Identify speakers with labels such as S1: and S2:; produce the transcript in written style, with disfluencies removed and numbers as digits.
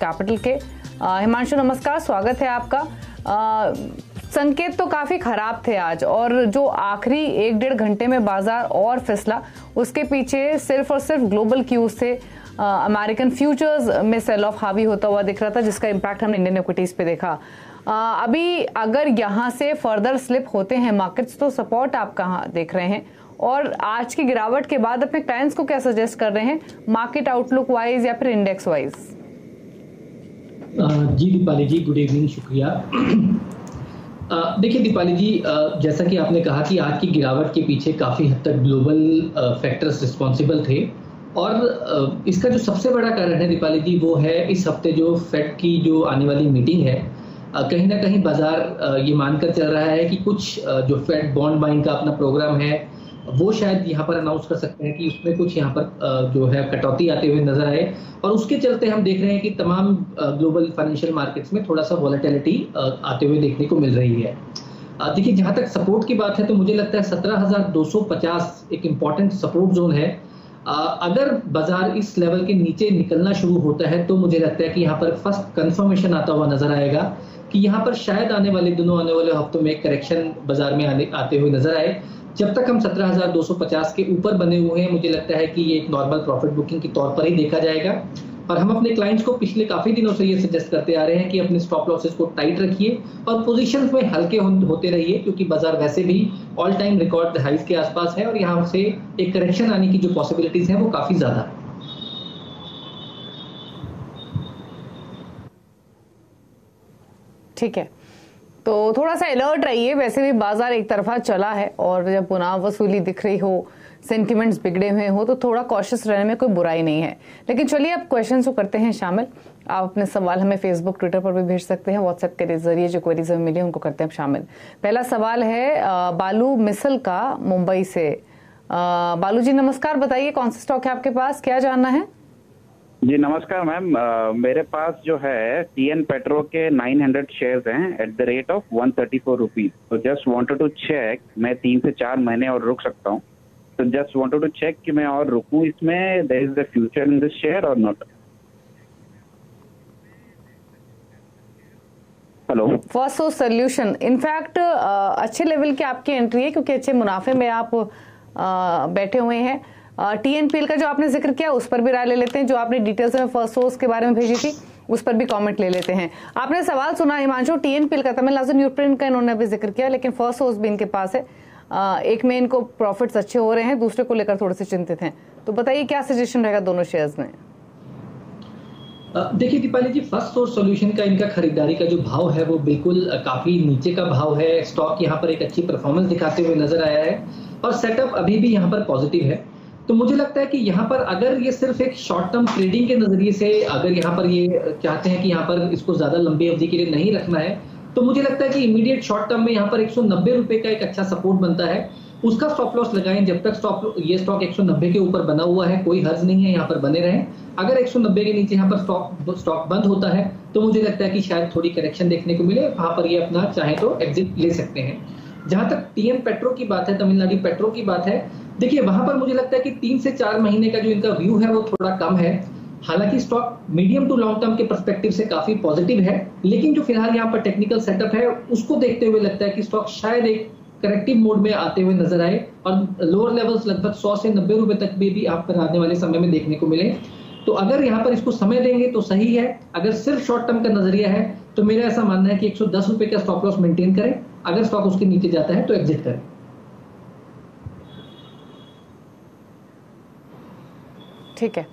S1: Capital के। हिमांशु नमस्कार, स्वागत है आपका। संकेत तो काफी खराब थे आज, और जो आखिरी 1-1.5 घंटे में बाजार और फिसला, उसके पीछे सिर्फ और सिर्फ ग्लोबल क्यूज थे। अमेरिकन फ्यूचर्स में सेल ऑफ हावी होता हुआ दिख रहा था, जिसका इम्पैक्ट हमने इंडियन इक्विटीज पे देखा। अभी अगर यहाँ से फर्दर स्लिप होते हैं मार्केट्स, तो सपोर्ट आप कहाँ देख रहे हैं, और आज की गिरावट के बाद अपने क्लाइंट्स को क्या सजेस्ट कर रहे हैं मार्केट आउटलुक वाइज या फिर इंडेक्स वाइज?
S2: जी दीपाली जी, गुड इवनिंग, शुक्रिया। देखिए दीपाली जी, जैसा कि आपने कहा कि आज की गिरावट के पीछे काफ़ी हद तक ग्लोबल फैक्टर्स रिस्पॉन्सिबल थे, और इसका जो सबसे बड़ा कारण है दीपाली जी, वो है इस हफ्ते जो फेड की जो आने वाली मीटिंग है। कहीं ना कहीं बाजार ये मानकर चल रहा है कि कुछ जो फेड बॉन्ड बाइंग का अपना प्रोग्राम है, वो शायद यहाँ पर अनाउंस कर सकते हैं कि उसमें कुछ यहाँ पर जो है कटौती आते हुए नजर आए, और उसके चलते हम देख रहे हैं कि तमाम ग्लोबल फाइनेंशियल मार्केट्स में थोड़ा सा वॉलेटिलिटी आते हुए देखने को मिल रही है। देखिए, जहाँ तक सपोर्ट की बात है तो मुझे लगता है 17,250 एक इम्पॉर्टेंट सपोर्ट जोन है। अगर बाजार इस लेवल के नीचे निकलना शुरू होता है तो मुझे लगता है कि यहाँ पर फर्स्ट कंफर्मेशन आता हुआ नजर आएगा कि यहाँ पर शायद आने वाले हफ्तों में एक करेक्शन बाजार में आते हुए नजर आए। जब तक हम 17,250 के ऊपर बने हुए हैं, मुझे लगता है कि ये एक नॉर्मल प्रॉफिट बुकिंग के तौर पर ही देखा जाएगा। और हम अपने क्लाइंट्स को पिछले काफी दिनों से ये सजेस्ट करते आ रहे हैं कि अपने स्टॉप लॉसेस को टाइट रखिए और पोजीशंस में हल्के होते रहिए, क्योंकि बाजार वैसे भी ऑल टाइम रिकॉर्ड हाइज के आसपास है, और यहाँ से एक करेक्शन आने की जो पॉसिबिलिटीज है वो काफी ज्यादा है।
S1: ठीक है, तो थोड़ा सा अलर्ट रहिए। वैसे भी बाजार एक तरफा चला है, और जब पुनः वसूली दिख रही हो, सेंटिमेंट्स बिगड़े हुए हो, तो थोड़ा कॉशियस रहने में कोई बुराई नहीं है। लेकिन चलिए अब क्वेश्चंस को करते हैं शामिल। आप अपने सवाल हमें फेसबुक, ट्विटर पर भी भेज सकते हैं। व्हाट्सएप के जरिए जो क्वेरीज हमें मिली उनको करते हैं शामिल। पहला सवाल है बालू मिसल का, मुंबई से। बालू जी नमस्कार, बताइए कौन सा स्टॉक है आपके पास, क्या जानना है?
S3: जी नमस्कार मैम, मेरे पास जो है टीएन पेट्रो के 900 शेयर्स हैं at the rate of 134 rupees. तो जस्ट वांटेड टू चेक, मैं 3 से 4 महीने और रुक सकता हूँ, तो जस्ट वांटेड टू चेक कि मैं और रुकूं इसमें, there is the future in this share और not. Hello,
S1: first source solution, in fact अच्छे लेवल की आपकी एंट्री है, क्योंकि अच्छे मुनाफे में आप बैठे हुए हैं। टीएनपीएल का जो आपने जिक्र किया उस पर भी राय ले लेते हैं। जो आपने डिटेल्स में फर्स्ट सोर्स के बारे में भेजी थी उस पर भी कमेंट ले लेते हैं। आपने सवाल सुना हिमांशु, टीएनपीएल का तमिलनाडु न्यूट्रिएंट का इन्होंने अभी जिक्र किया, लेकिन फर्स्ट सोर्स भी इनके पास है। एक में इनको प्रॉफिट्स अच्छे हो रहे हैं, दूसरे को लेकर थोड़े से चिंतित हैं। तो बताइए क्या सजेशन रहेगा दोनों शेयर्स में?
S2: देखिए दीपाली जी, फर्स्ट सोर्स सॉल्यूशन का इनका खरीदारी का जो भाव है वो बिल्कुल काफी नीचे का भाव है। स्टॉक यहाँ पर एक अच्छी परफॉर्मेंस दिखाते हुए नजर आया है, और सेटअप अभी भी यहाँ पर पॉजिटिव है। तो मुझे लगता है कि यहाँ पर अगर ये सिर्फ एक शॉर्ट टर्म ट्रेडिंग के नजरिए से अगर यहाँ पर ये चाहते हैं कि यहाँ पर इसको ज्यादा लंबी अवधि के लिए नहीं रखना है, तो मुझे लगता है कि इमीडिएट शॉर्ट टर्म में यहाँ पर 190 रुपए का एक अच्छा सपोर्ट बनता है, उसका स्टॉप लॉस लगाएं। जब तक ये स्टॉक 190 के ऊपर बना हुआ है, कोई हर्ज नहीं है, यहाँ पर बने रहें। अगर 190 के नीचे यहाँ पर स्टॉक बंद होता है तो मुझे लगता है कि शायद थोड़ी करेक्शन देखने को मिले, वहां पर ये अपना चाहे तो एग्जिट ले सकते हैं। जहां तक टीएन पेट्रो की बात है, तमिलनाडु पेट्रो की बात है, देखिए वहां पर मुझे लगता है कि 3 से 4 महीने का जो इनका व्यू है वो थोड़ा कम है। हालांकि stock medium to long term के पर्सपेक्टिव से काफी पॉजिटिव है, लेकिन जो फिलहाल यहाँ पर टेक्निकल सेटअप है उसको देखते हुए लगता है कि स्टॉक शायद एक करेक्टिव मोड में आते हुए नजर आए, और लोअर लेवल्स लगभग 100 से 90 रुपए तक भी आप पर आने वाले समय में देखने को मिले। तो अगर यहाँ पर इसको समय देंगे तो सही है। अगर सिर्फ शॉर्ट टर्म का नजरिया है तो मेरा ऐसा मानना है कि 110 रुपए का स्टॉप लॉस मेंटेन करें, अगर स्टॉक उसके नीचे जाता है तो एग्जिट करें।
S1: ठीक है।